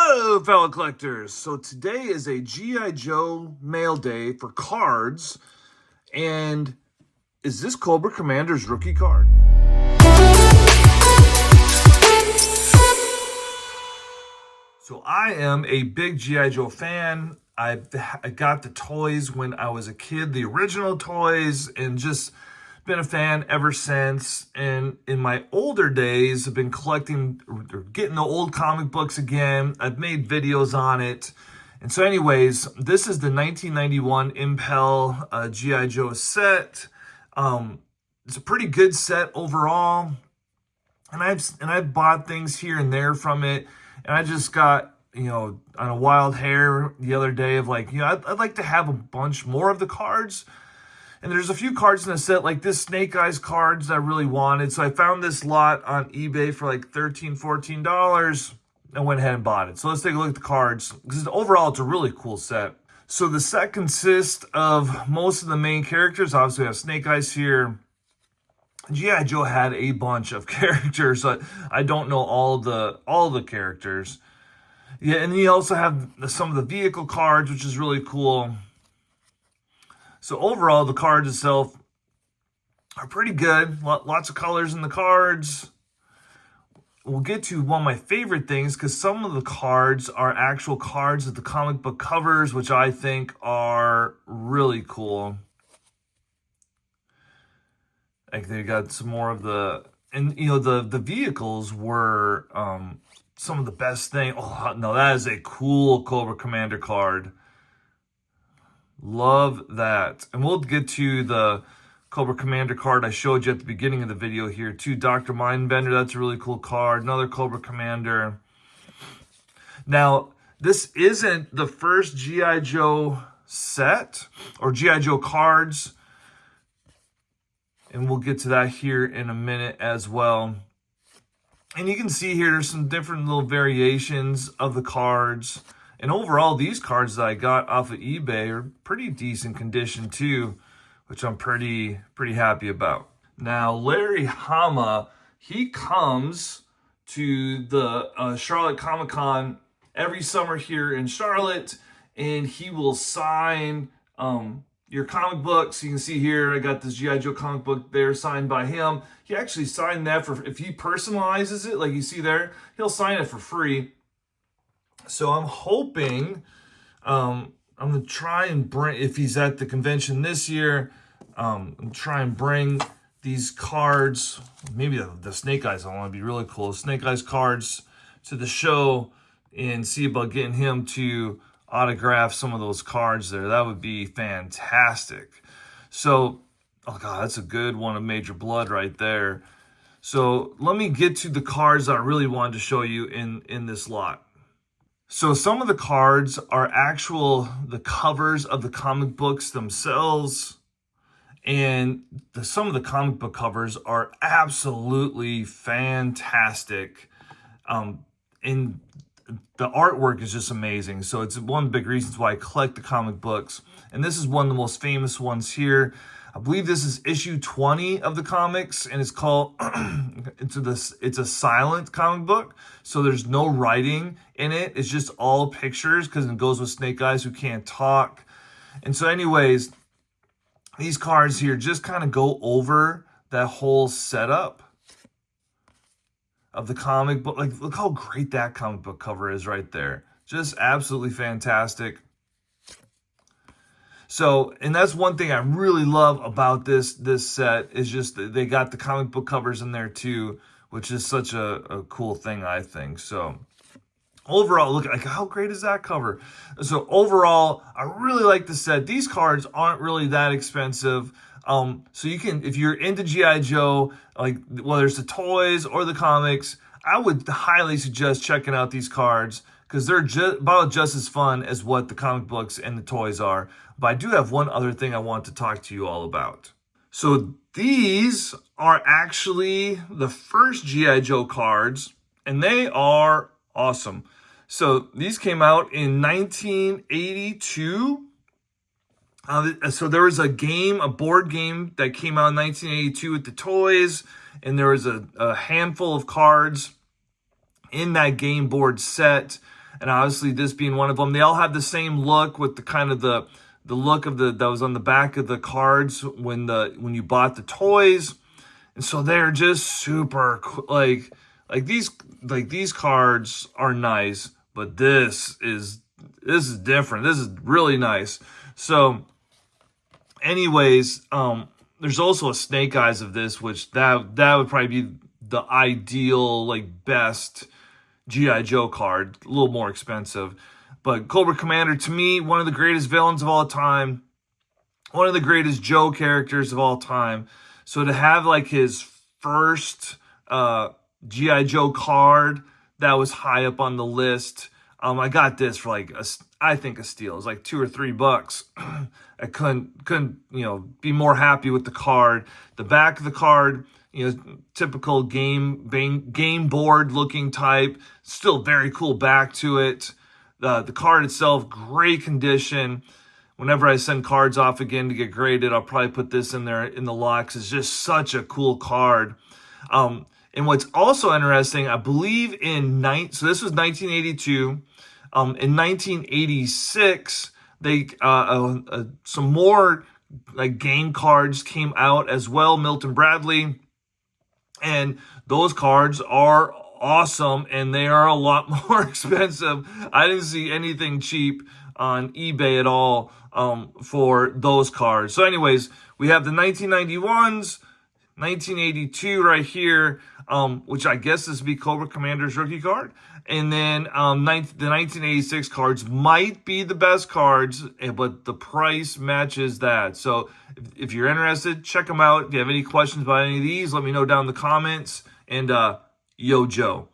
Hello, fellow collectors. So today is a GI Joe mail day for cards, and is this Cobra Commander's rookie card? So I am a big GI Joe fan. I got the toys when I was a kid, the original toys, and just been a fan ever since. And in my older days, I've been collecting or getting the old comic books again. I've made videos on it. And so anyways, this is the 1991 Impel GI Joe set. It's a pretty good set overall. And I've bought things here and there from it. And I just got, on a wild hair the other day of like, I'd like to have a bunch more of the cards. And there's a few cards in the set, like this Snake Eyes cards that I really wanted. So I found this lot on eBay for like $13, $14. And went ahead and bought it. So let's take a look at the cards, because overall it's a really cool set. So the set consists of most of the main characters. Obviously we have Snake Eyes here. GI Joe had a bunch of characters. I don't know all the characters. Yeah, and then you also have some of the vehicle cards, which is really cool. So overall, the cards itself are pretty good. Lots of colors in the cards. We'll get to one of my favorite things, because some of the cards are actual cards of the comic book covers, which I think are really cool. Like they got some more of the, and the vehicles were some of the best thing. Oh no, that is a cool Cobra Commander card. Love that. And we'll get to the Cobra Commander card I showed you at the beginning of the video here too. Dr. Mindbender, that's a really cool card. Another Cobra Commander. Now, this isn't the first GI Joe set or GI Joe cards. And we'll get to that here in a minute as well. And you can see here, there's some different little variations of the cards. And overall, these cards that I got off of eBay are pretty decent condition too, which I'm pretty happy about. Now, Larry Hama, he comes to the Charlotte Comic-Con every summer here in Charlotte, and he will sign your comic books. You can see here, I got this GI Joe comic book there signed by him. He actually signed that for, if he personalizes it, like you see there, he'll sign it for free. So I'm hoping, I'm going to try and bring, if he's at the convention this year, try and bring these cards, maybe the Snake Eyes, I want to be really cool, Snake Eyes cards to the show and see about getting him to autograph some of those cards there. That would be fantastic. So, oh God, that's a good one of Major Blood right there. So let me get to the cards I really wanted to show you in this lot. So some of the cards are the covers of the comic books themselves. And some of the comic book covers are absolutely fantastic. And the artwork is just amazing. So it's one of the big reasons why I collect the comic books. And this is one of the most famous ones here. I believe this is issue 20 of the comics, and it's called, it's a silent comic book. So there's no writing in it. It's just all pictures, because it goes with Snake Eyes who can't talk. And so anyways, these cards here just kind of go over that whole setup of the comic book. Like, look how great that comic book cover is right there. Just absolutely fantastic. So, and that's one thing I really love about this set, is just that they got the comic book covers in there too, which is such a cool thing, I think. So overall, look, like, how great is that cover? So overall, I really like the set. These cards aren't really that expensive. So you can, if you're into GI Joe, like whether it's the toys or the comics, I would highly suggest checking out these cards, because they're about just as fun as what the comic books and the toys are. But I do have one other thing I want to talk to you all about. So these are actually the first GI Joe cards, and they are awesome. So these came out in 1982. So there was a board game that came out in 1982 with the toys, and there was a handful of cards in that game board set. and obviously this being one of them. They all have the same look with the kind of the look of that was on the back of the cards when you bought the toys. And so they're just super like these cards are nice, but this is different. This is really nice. So anyways, there's also a Snake Eyes of this, which that would probably be the ideal, like, best GI Joe card. A little more expensive. But Cobra Commander, to me, one of the greatest villains of all time. One of the greatest Joe characters of all time. So to have, like, his first GI Joe card that was high up on the list. I got this for like I think a steal. It was like $2 or $3. I couldn't be more happy with the card. The back of the card, typical game board looking type. Still very cool back to it. The card itself, great condition. Whenever I send cards off again to get graded, I'll probably put this in there in the lot 'cause it's just such a cool card. And what's also interesting, I believe so this was 1982. In 1986, they some more like game cards came out as well, Milton Bradley, and those cards are awesome, and they are a lot more expensive. I didn't see anything cheap on eBay at all for those cards. So anyways, we have the 1991s, 1982 right here, which I guess this would be Cobra Commander's rookie card. And then the 1986 cards might be the best cards, but the price matches that. So if you're interested, check them out. If you have any questions about any of these, let me know down in the comments. And yo, Joe.